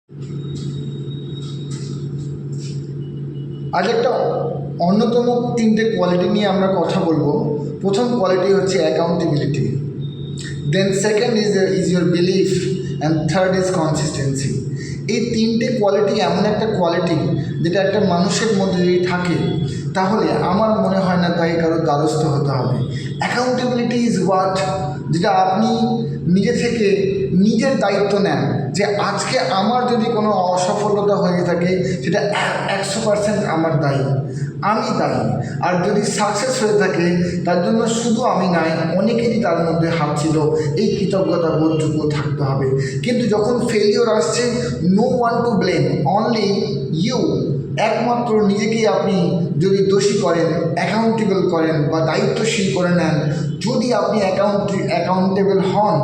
আজ একটা অন্যতম তিনটে কোয়ালিটি নিয়ে আমরা কথা বলবো। প্রথম কোয়ালিটি হচ্ছে accountability, then second is your belief, and third is consistency. এই তিনটে কোয়ালিটি এমন একটা কোয়ালিটি যেটা একটা মানুষের মধ্যে যদি থাকে তাহলে আমার মনে হয় না তাই কারো দ্বারস্থ হতে হবে। অ্যাকাউন্টেবিলিটি ইজ হোয়াট, যেটা আপনি নিজে থেকে নিজের দায়িত্ব নেন যে আজকে আমার যদি কোনো অসফলতা হয়ে থাকে সেটা 100% আমার দায়ী, আমি দায়ী। আর যদি সাকসেস হয়ে থাকে তার জন্য শুধু আমি নয়, অনেকেরই তার মধ্যে হাত ছিল, এই কৃতজ্ঞতা বোধটুকু থাকতে হবে। কিন্তু যখন ফেলিওর আসছে, no one to blame, only you. একমাত্র নিজেকেই আপনি যদি দোষী করেন, অ্যাকাউন্টেবল করেন বা দায়িত্বশীল করে নেন, যদি আপনি অ্যাকাউন্টেবল হন,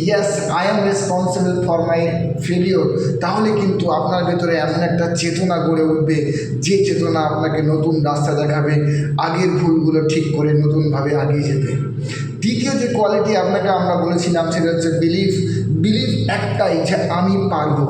yes I am responsible for my failure, তাহলে কিন্তু আপনার ভেতরে এমন একটা চেতনা গড়ে উঠবে যে চেতনা আপনাকে নতুন রাস্তা দেখাবে, আগের ভুলগুলো ঠিক করে নতুনভাবে এগিয়ে যেতে। দ্বিতীয় যে কোয়ালিটি আপনাকে আমরা বলেছিলাম সেটা হচ্ছে বিলিফ। বিলিফ একটাই, যে আমি পারবো।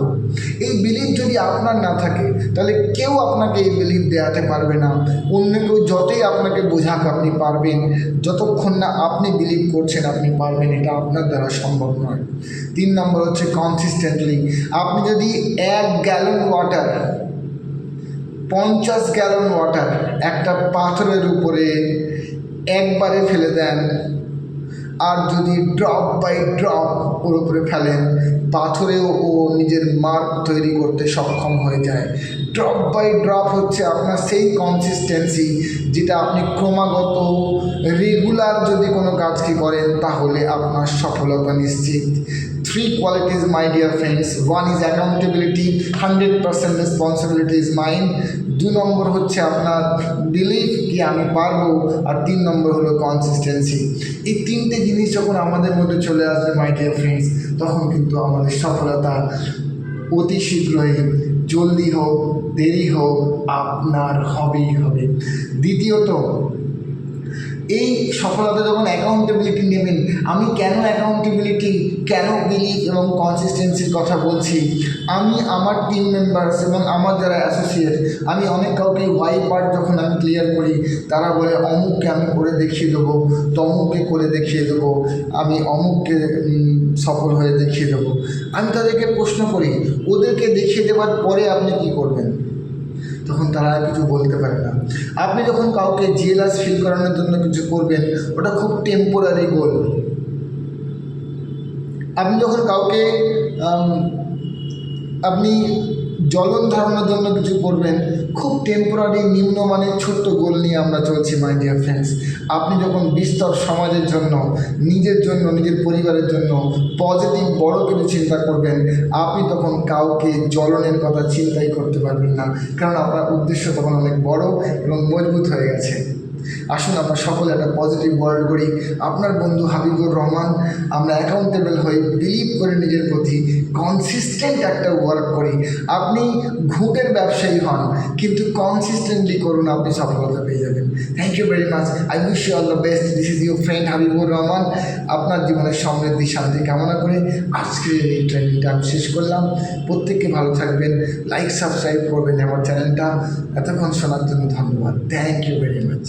এই বিলিফ যদি আপনার না থাকে তাহলে কেউ আপনাকে এই বিলিফ দেওয়াতে পারবে না। অন্য কেউ যতই আপনাকে বোঝাক আপনি পারবেন, যতক্ষণ না আপনি বিলিভ করছেন আপনি পারবেন, এটা আপনার দ্বারা সম্ভব নয়। 3 নম্বর হচ্ছে কনসিস্টেন্টলি। আপনি যদি 1 গ্যালন ওয়াটার, 50 গ্যালন ওয়াটার একটা পাথরের উপরে একবারে ফেলে দেন, আর যদি ড্রপ বাই ড্রপ ওর উপরে ফেলেন, পাথরেও ও নিজের মার্ক তৈরি করতে সক্ষম হয়ে যায়। ড্রপ বাই ড্রপ হচ্ছে আপনার সেই কনসিস্টেন্সি, যেটা আপনি ক্রমাগত রেগুলার যদি কোনো কাজকে করেন তাহলে আপনার সফলতা নিশ্চিত। 3 qualities, my dear friends. 1 is accountability, 100% responsibility is mine. 2 নম্বর হচ্ছে আপনার বিলিফ, কি আমি পারবো, আর 3 নম্বর হলো কনসিস্টেন্সি। এই তিনটে জিনিস যখন আমাদের মধ্যে চলে আসবে মাই ডিয়ার ফ্রেন্ডস, তখন কিন্তু আমাদের সফলতা অতি শীঘ্রই, জলদি হোক দেরি হোক, আপনার হবেই হবে। দ্বিতীয়ত, এই সফলতা যখন অ্যাকাউন্টেবিলিটি নেবেন, আমি কেন অ্যাকাউন্টেবিলিটি, কেন বিলিভ এবং কনসিস্টেন্সির কথা বলছি, আমি আমার টিম মেম্বার্স এবং আমার যারা অ্যাসোসিয়েট, আমি অনেক কাউকে ওয়াই পার্ট যখন আমি ক্লিয়ার করি, তারা বলে অমুককে আমি করে দেখিয়ে দেবো, তমুককে করে দেখিয়ে দেবো, আমি অমুককে সফল হয়ে দেখিয়ে দেবো। আমি তাদেরকে প্রশ্ন করি, ওদেরকে দেখিয়ে দেওয়ার পরে আপনি কী করবেন? তখন তারা কিছু বলতে পারে না। আপনি যখন কাউকে জেলাস ফিল করানোর জন্য কিছু করবেন, ওটা খুব টেম্পোরারি গোল। আপনি যখন কাউকে আপনি জ্বলন ধরানোর জন্য কিছু করবেন, খুব টেম্পোরারি নিম্নমানের ছোট্ট গোল নিয়ে আমরা চলছি মাই ডিয়ার ফ্রেন্ডস। আপনি যখন বিস্তর সমাজের জন্য, নিজের জন্য, নিজের পরিবারের জন্য পজিটিভ বড় কিছু চিন্তা করবেন, আপনি তখন কাউকে জ্বলনের কথা চিন্তাই করতে পারবেন না, কারণ আপনার উদ্দেশ্য তখন অনেক বড় এবং মজবুত হয়ে গেছে। আসুন আমরা সকলে একটা পজিটিভ ওয়ার্ল্ড করি। আপনার বন্ধু হাবিবুর রহমান। আমরা অ্যাকাউন্টেবল হই, বিলিভ করে নিজের প্রতি, কনসিস্টেন্ট একটা ওয়ার্ক করি। আপনি ঘুঁটের ব্যবসায়ী হন, কিন্তু কনসিস্টেন্টলি করুন, আপনি সফলতা পেয়ে যাবেন। Thank you very much. I wish you all the best. This is your friend Habibur Rahman. আপনার জীবনের সমৃদ্ধি শান্তি কামনা করে আজকের এই ট্রেনিংটা আমি শেষ করলাম। প্রত্যেককে ভালো থাকবেন, লাইক সাবস্ক্রাইব করবেন আমার চ্যানেলটা। এতক্ষণ শোনার জন্য ধন্যবাদ। Thank you very much.